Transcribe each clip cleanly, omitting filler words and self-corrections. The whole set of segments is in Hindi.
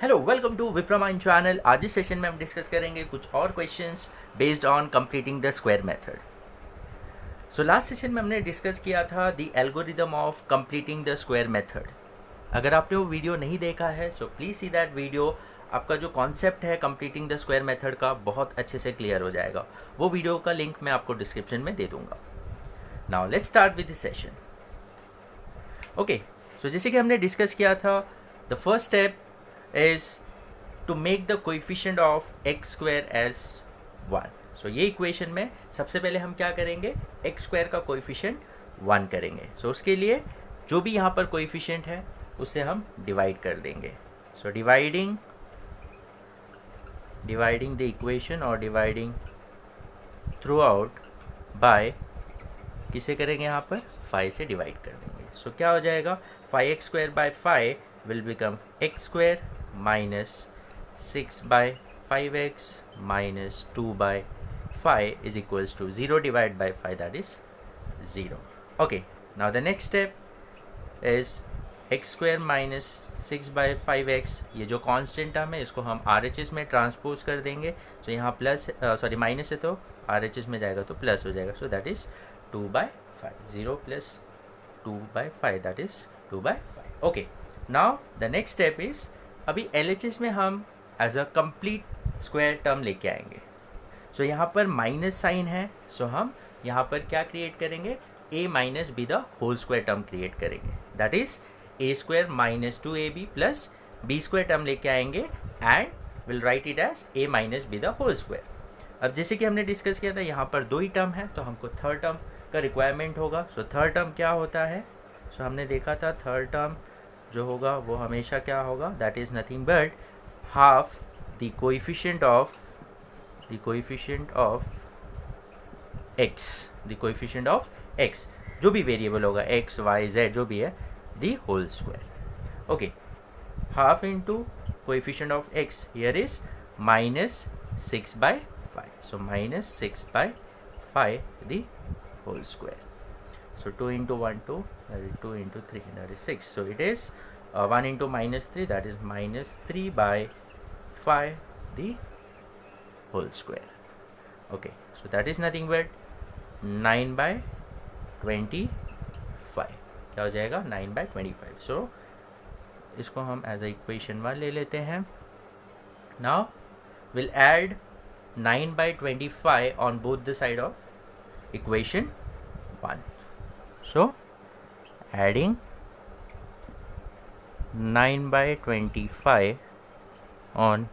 हेलो, वेलकम टू विप्रामाइन चैनल। आज इस सेशन में हम डिस्कस करेंगे कुछ और questions based on completing the square method. So last session में हमने डिस्कस किया था the algorithm of completing the square method. अगर आपने वो वीडियो नहीं देखा है so please see that video. आपका जो कॉन्सेप्ट है कंप्लीटिंग द स्क्वायर मेथड का बहुत अच्छे से क्लियर हो जाएगा। वो वीडियो का लिंक मैं आपको डिस्क्रिप्शन में दे दूंगा। Now let's start with this session. Okay, so जैसे कि हमने डिस्कस किया था, the first step is to make the coefficient of x square as 1. So ये इक्वेशन में सबसे पहले हम क्या करेंगे, x square का कोएफिशिएंट 1 करेंगे। so उसके लिए जो भी यहाँ पर कोएफिशिएंट है उससे हम डिवाइड कर देंगे। so dividing the equation और dividing throughout by किसे करेंगे, यहाँ पर 5 से डिवाइड कर देंगे। so क्या हो जाएगा, 5x square by 5 will become x square minus 6 by 5x minus 2 by 5 is equals to 0 divided by 5, that is 0. Okay, now the next step is x square minus 6 by 5x। ये जो कांस्टेंट टर्म है इसको हम RHS में ट्रांसपोज कर देंगे। तो यहाँ प्लस माइनस है तो RHS में जाएगा तो प्लस हो जाएगा। So that is 2 by 5, 0 plus 2 by 5, that is 2 by 5. Okay, now the next step is अभी LHS में हम as a complete square term लेके आएंगे। सो यहाँ पर माइनस साइन है, सो हम यहाँ पर क्या क्रिएट करेंगे, a minus B the whole square term create करेंगे। That is a square minus 2ab plus B square term लेके आएंगे and will write it as a minus B the whole square. अब जैसे कि हमने डिस्कस किया था यहाँ पर दो ही टर्म है तो हमको थर्ड टर्म का रिक्वायरमेंट होगा। सो थर्ड टर्म क्या होता है, सो हमने देखा था थर्ड टर्म जो होगा वो हमेशा क्या होगा, that is nothing but half the coefficient of x, जो भी वेरिएबल होगा x y z जो भी है, the whole square. Okay, half into coefficient of x here is minus 6 by 5, so minus 6 by 5 the whole square. So 2 into 1 2, that is 2 into 3, that is 6. So it is 1 into minus 3, that is minus 3 by 5 the whole square. Okay, so that is nothing but 9 by 25. क्या हो जाएगा, 9 by 25. So इसको हम as a equation 1 ले लेते हैं। Now we'll add 9 by 25 on both the side of equation 1. So adding 9 by 25 on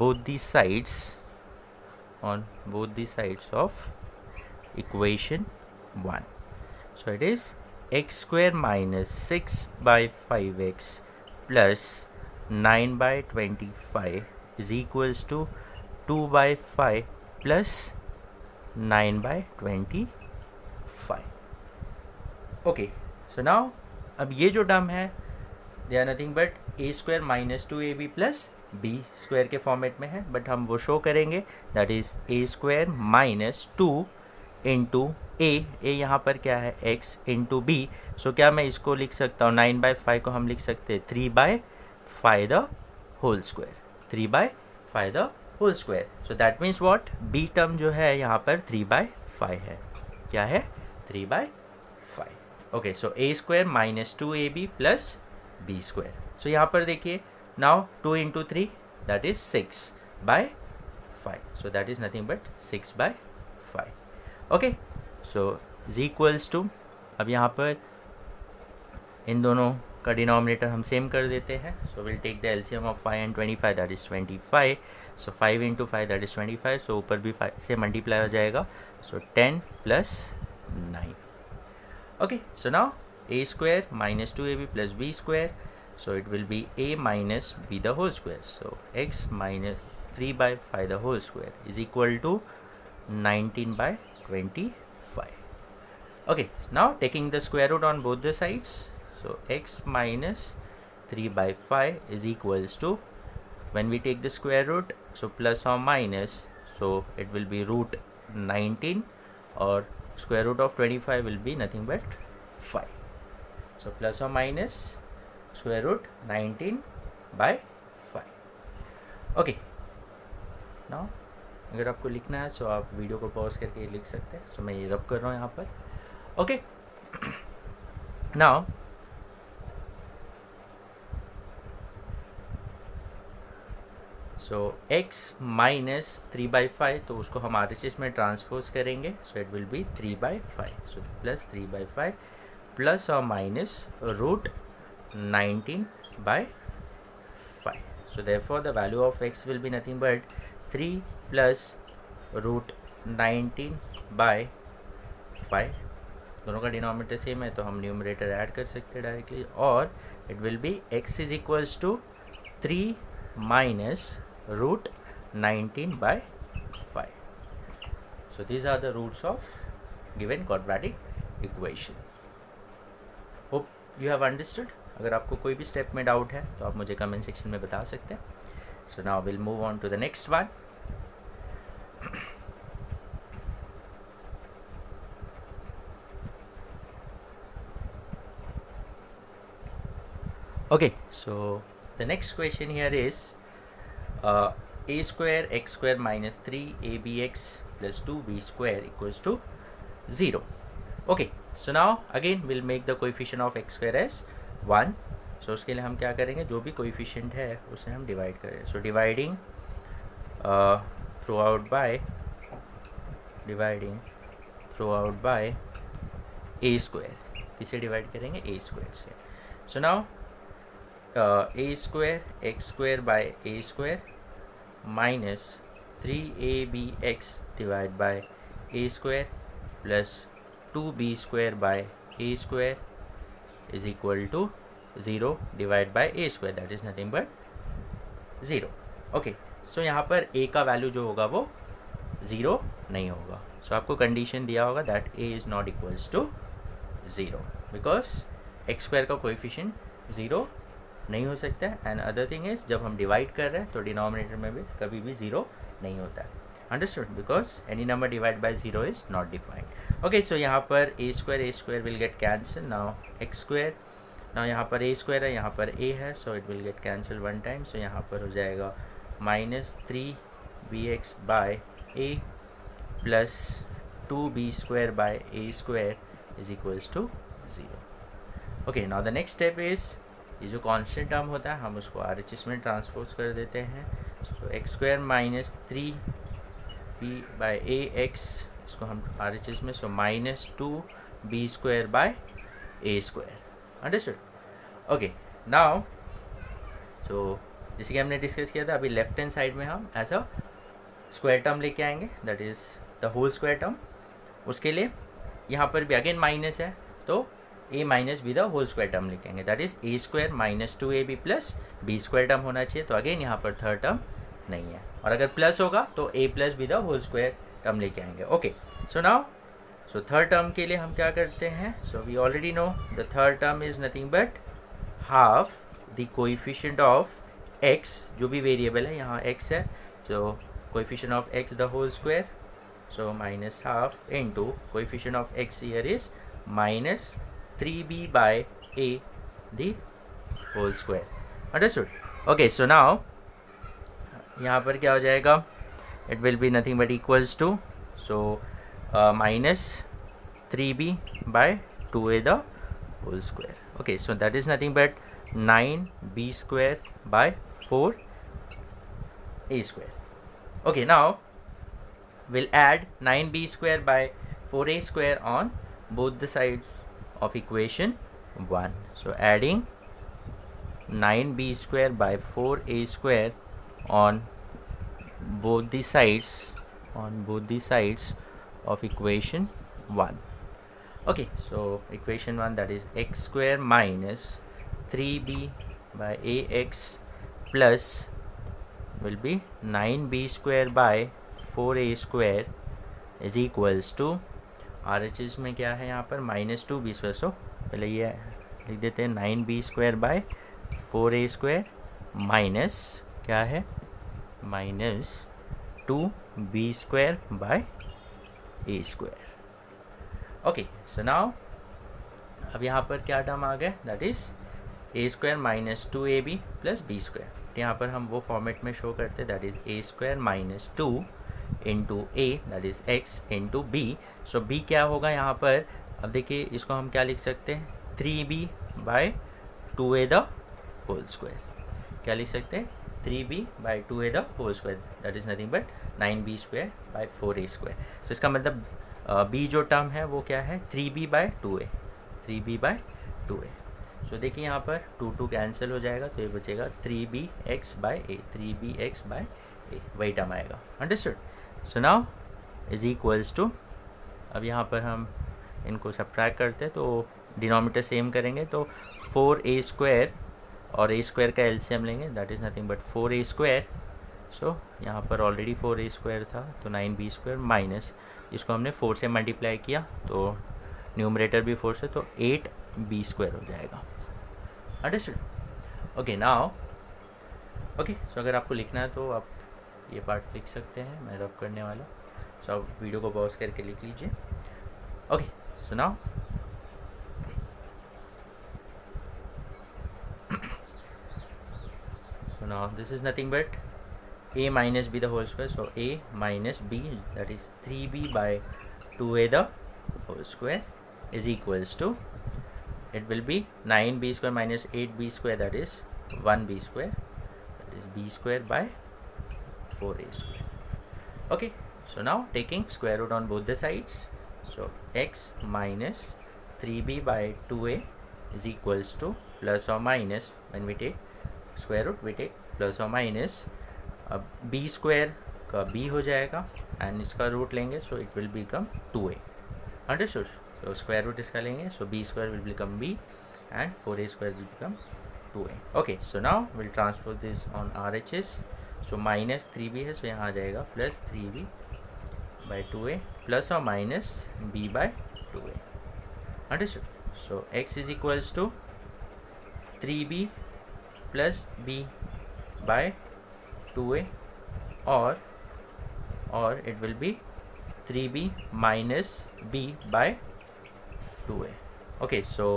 both the sides of equation 1. So it is x square minus 6 by 5x plus 9 by 25 is equals to 2 by 5 plus 9 by 25. Okay, so now अब ये जो टर्म है they are nothing but a square minus 2ab plus B square के फॉर्मेट में है, बट हम वो शो करेंगे that is a square minus 2 into a यहाँ पर क्या है x इंटू बी। सो क्या मैं इसको लिख सकता हूँ, 9 by 5 को हम लिख सकते हैं 3 by 5 the whole square, 3 by 5 the whole square. So that means what, b term जो है यहाँ पर 3 by 5 है। क्या है, 3 by 5। Okay, so a square minus 2ab plus B square. So यहाँ पर देखिए now 2 into 3 that is 6 by 5, so that is nothing but 6 by 5। Okay, so is equals to, अब यहाँ पर इन दोनों का डिनोमिनेटर हम सेम कर देते हैं। So will take the LCM of 5 and 25, that is 25। So 5 into 5 that is 25, so ऊपर भी 5 से मल्टीप्लाई हो जाएगा। So 10 plus 9। Okay, so now a square minus 2ab plus b square, so it will be a minus b the whole square. So x minus 3 by 5 the whole square is equal to 19 by 25. Okay, now taking the square root on both the sides, so x minus 3 by 5 is equals to, when we take the square root, so plus or minus, so it will be root 19 or square root of 25 will be nothing but 5. So plus or minus square root 19 by 5। Okay, now अगर आपको लिखना है सो आप वीडियो को पॉज करके लिख सकते हैं। सो मैं ये रब कर रहा हूँ यहाँ पर। ओके, नाउ सो x माइनस 3/5, तो उसको हम RHS में ट्रांसपोज करेंगे। सो it will B 3/5, so plus 3/5 plus और minus root 19/5। So therefore the value of x will be nothing but 3 plus root 19/5। दोनों का डिनोमिनेटर सेम है तो हम न्यूमरेटर ऐड कर सकते हैं डायरेक्टली, और it will be x is equals to 3 minus root 19/5। So these are the roots of given quadratic equation. Hope you have understood. अगर आपको कोई भी स्टेप में डाउट है तो आप मुझे कमेंट सेक्शन में बता सकते हैं। So now will move on to the next one. Okay, so the next question here is a square x square minus 3abx plus 2b square equals to 0. Okay, so now again we'll make the coefficient of x square as 1. So उसके लिए हम क्या करेंगे, जो भी कोएफिशिएंट है उसे हम डिवाइड करें। So dividing through out by A square, किसे डिवाइड करेंगे, ए स्क्वायर से। So now A square X square by A square minus 3abx divide by A square plus 2b square by A square is equal to 0 divide by A square, that is nothing but 0। Okay, so यहाँ पर a का वैल्यू जो होगा वो 0 नहीं होगा। सो आपको कंडीशन दिया होगा that a is not equals to 0 because x square का कोएफिशिएंट 0 नहीं हो सकता है। एंड अदर थिंग इज जब हम डिवाइड कर रहे हैं तो डिनोमिनेटर में भी कभी भी 0 नहीं होता है। Understood, because any number divide by 0 is not defined. Okay, so यहाँ पर A square will get cancel. Now X square, now यहाँ पर ए स्क्वायर है, यहाँ पर ए है, so it will get cancel one time. So यहाँ पर हो जाएगा minus 3bx by A plus 2b square by A square is equals to 0। Okay, now the next step is ये जो कांस्टेंट टर्म होता है हम उसको RHS में ट्रांसपोज कर देते हैं। So X square minus 3b by A X, इसको हम RHS में, so minus 2b square by A square. Understood. Okay, now so जैसे कि हमने डिस्कस किया था, अभी लेफ्ट हैंड साइड में हम ऐसा स्क्वायर टर्म लेके आएंगे, that is the whole square term. उसके लिए यहाँ पर भी अगेन माइनस है तो a minus B the whole square term लेके आएंगे, that is a square minus 2ab plus B square term होना चाहिए। तो अगेन यहाँ पर थर्ड टर्म नहीं है, और अगर प्लस होगा तो a plus b the whole square term लेके आएंगे। Okay, so now so third term के लिए हम क्या करते हैं, so we already know the third term is nothing but half the coefficient of x, जो भी वेरिएबल है यहाँ x है, so coefficient of x the whole square, so minus half into coefficient of x here is minus 3b by a the whole square. Understood? Okay, so now यहाँ पर क्या हो जाएगा, it will be nothing but equals to, so minus 3b by 2a the whole square. Okay, so that is nothing but 9b square by 4a square. Okay, now we'll add 9b square by 4a square on both the sides of equation 1. So adding 9b square by 4a square on both the sides of equation 1. Okay, so equation 1, that is x square minus 3b by ax plus will be 9b square by 4a square is equals to, RHS में क्या है यहाँ पर माइनस 2b स्क्वायर, सो पहले ये लिख देते हैं 9b square by 4a square minus क्या है, minus 2b square by a square. Okay, so now अब यहाँ पर क्या टर्म आ गया, that is a square minus 2ab plus B square, यहाँ पर हम वो फॉर्मेट में शो करते हैं, that is a square minus 2 into a that is x into b. So b क्या होगा यहाँ पर, अब देखिए इसको हम क्या लिख सकते हैं, 3b by 2a the whole square. क्या लिख सकते हैं, 3b by 2a the whole square, that is nothing but 9b square by 4a square. So इसका मतलब b जो टर्म है वो क्या है, 3b by 2a, 3b by 2a। सो देखिए यहाँ पर 2 कैंसिल हो जाएगा, तो ये बचेगा 3bx by A, 3bx by ए, वही टर्म आएगा। Understood. So now is equals to, अब यहाँ पर हम इनको सब्ट्रैक्ट करते हैं तो डिनोमिनेटर सेम करेंगे, तो 4a स्क्वायर और a स्क्वायर का एलसीएम लेंगे, that is nothing but 4a square. So यहाँ पर ऑलरेडी 4a स्क्वायर था, तो 9b स्क्वायर माइनस इसको हमने 4 से मल्टीप्लाई किया, तो न्यूमरेटर भी 4 से, तो 8b स्क्वायर हो जाएगा। Understood. Okay now, okay so अगर आपको लिखना है तो आप ये पार्ट लिख सकते हैं, मैं रब करने वाला। सो आप वीडियो को पॉज करके लिख लीजिए। Okay so now now this is nothing but a minus b the whole square, so a minus b that is 3b by 2a the whole square is equals to, it will be 9b square minus 8b square, that is 1b square, that is b square by 4a square. Okay, so now taking square root on both the sides, so x minus 3b by 2a is equals to plus or minus, when we take square root we take plus और माइनस, अब बी स्क्वायर का बी हो जाएगा एंड इसका रूट लेंगे, so it will become 2a। Understood. So square root इसका लेंगे, सो B square will become b and 4a square will become 2a। Okay so now will transpose this on RHS, so minus 3b है, सो यहाँ आ जाएगा plus 3b by 2a plus और minus b by 2a। Understood. So x is equals to 3b plus b by 2a और it will be 3b minus b by 2a। Okay so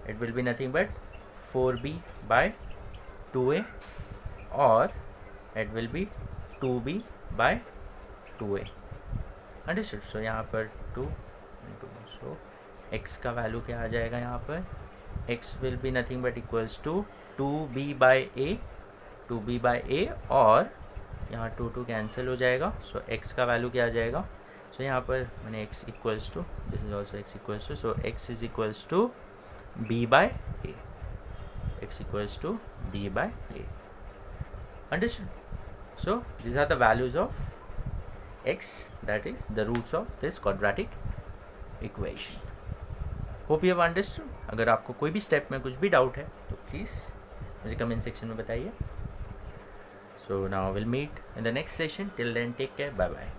it will be nothing but 4b by 2a और it will be 2b by 2a। Understood. So यहाँ पर 2 सो x का वैल्यू क्या आ जाएगा, यहाँ पर x will be nothing but equals to 2b by A और यहाँ 2 कैंसिल हो जाएगा, सो x का वैल्यू क्या आ जाएगा, सो यहाँ पर मैंने x equals to, this is also x equals to, so x is equals to b by a, x equals to b by a. Understood. So these are the values of x, that is the roots of this quadratic equation. Hope you have understood. अगर आपको कोई भी स्टेप में कुछ भी डाउट है तो प्लीज़ मुझे कमेंट सेक्शन में बताइए। So now will meet in the next session, till then take care, bye bye.